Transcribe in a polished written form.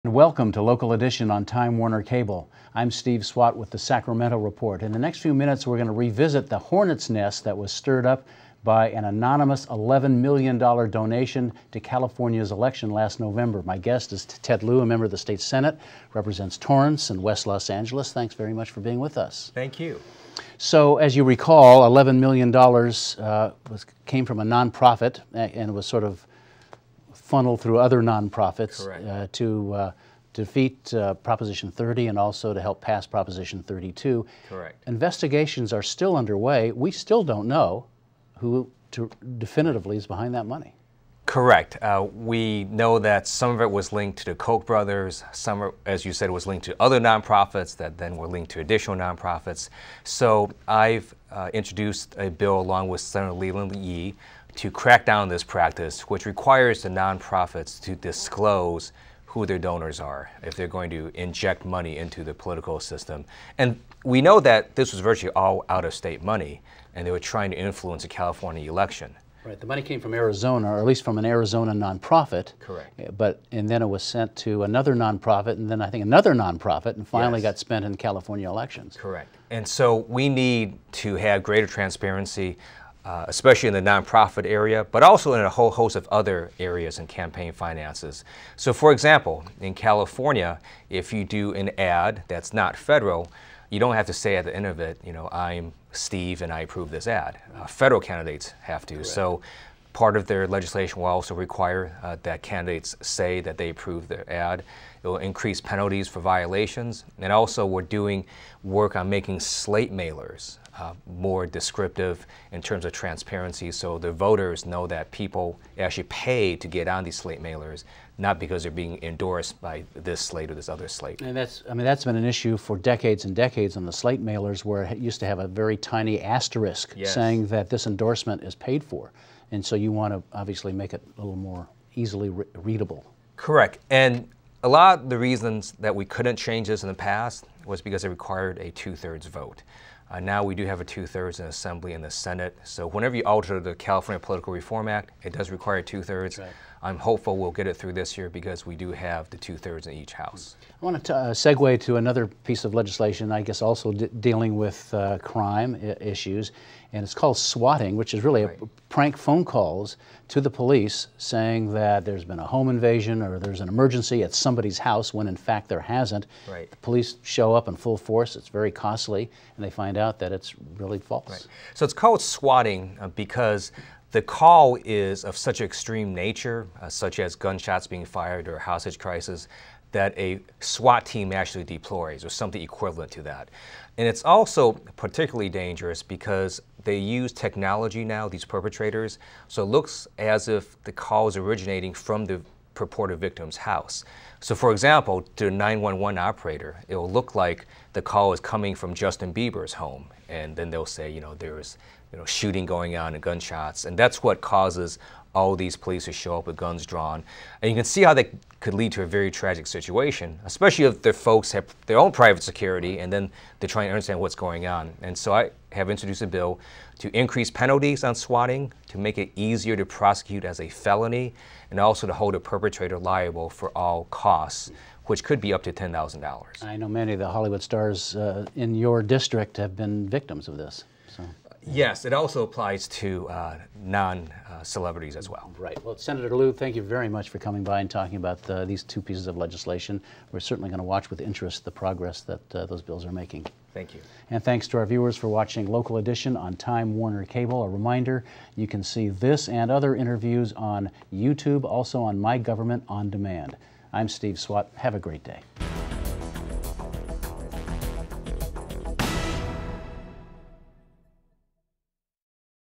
Welcome to Local Edition on Time Warner Cable. I'm Steve Swatt with the Sacramento Report. In the next few minutes, we're going to revisit the hornet's nest that was stirred up by an anonymous $11 million donation to California's election last November. My guest is Ted Lieu, a member of the state Senate, represents Torrance and West Los Angeles. Thanks very much for being with us. Thank you. So, as you recall, $11 million came from a nonprofit and was sort of funneled through other nonprofits to defeat Proposition 30 and also to help pass Proposition 32. Correct. Investigations are still underway. We still don't know who definitively is behind that money. Correct. We know that some of it was linked to the Koch brothers. Some, as you said, was linked to other nonprofits that then were linked to additional nonprofits. So I've introduced a bill along with Senator Leland Yee to crack down on this practice, which requires the nonprofits to disclose who their donors are if they're going to inject money into the political system. And we know that this was virtually all out-of-state money, and they were trying to influence the California election. Right. The money came from Arizona, or at least from an Arizona nonprofit. Correct. And then it was sent to another nonprofit, and then I think another nonprofit, and finally got spent in California elections. Correct. And so we need to have greater transparency, especially in the nonprofit area, but also in a whole host of other areas in campaign finances. So for example, in California, if you do an ad that's not federal, you don't have to say at the end of it, you know, I'm Steve and I approve this ad. Federal candidates have to. Correct. So part of their legislation will also require that candidates say that they approve their ad. It will increase penalties for violations. And also we're doing work on making slate mailers more descriptive in terms of transparency, so the voters know that people actually pay to get on these slate mailers, not because they're being endorsed by this slate or this other slate. And that's been an issue for decades and decades on the slate mailers, where it used to have a very tiny asterisk saying that this endorsement is paid for. And so you want to obviously make it a little more easily readable. Correct. And a lot of the reasons that we couldn't change this in the past was because it required a 2/3 vote. Now we do have a 2/3 in the Assembly and the Senate. So whenever you alter the California Political Reform Act, it does require 2/3. Right. I'm hopeful we'll get it through this year because we do have the 2/3 in each house. I want to segue to another piece of legislation, I guess also dealing with crime issues, and it's called swatting, which is really a prank phone calls to the police saying that there's been a home invasion or there's an emergency at somebody's house when in fact there hasn't. Right. The police show up in full force. It's very costly, and they find out that it's really false. Right. So it's called swatting because the call is of such extreme nature, such as gunshots being fired or a hostage crisis, that a SWAT team actually deploys or something equivalent to that. And it's also particularly dangerous because they use technology now, these perpetrators, so it looks as if the call is originating from the purported victim's house. So for example, to the 911 operator, it will look like the call is coming from Justin Bieber's home, and then they'll say, you know, there's shooting going on and gunshots, and that's what causes all these police to show up with guns drawn. And you can see how that could lead to a very tragic situation, especially if their folks have their own private security and then they're trying to understand what's going on. And so I have introduced a bill to increase penalties on swatting, to make it easier to prosecute as a felony, and also to hold a perpetrator liable for all costs, which could be up to $10,000. I know many of the Hollywood stars in your district have been victims of this. So. Yes, it also applies to non-celebrities as well. Right. Well, Senator Lieu, thank you very much for coming by and talking about these two pieces of legislation. We're certainly going to watch with interest the progress that those bills are making. Thank you. And thanks to our viewers for watching Local Edition on Time Warner Cable. A reminder, you can see this and other interviews on YouTube, also on My Government On Demand. I'm Steve Swatt. Have a great day.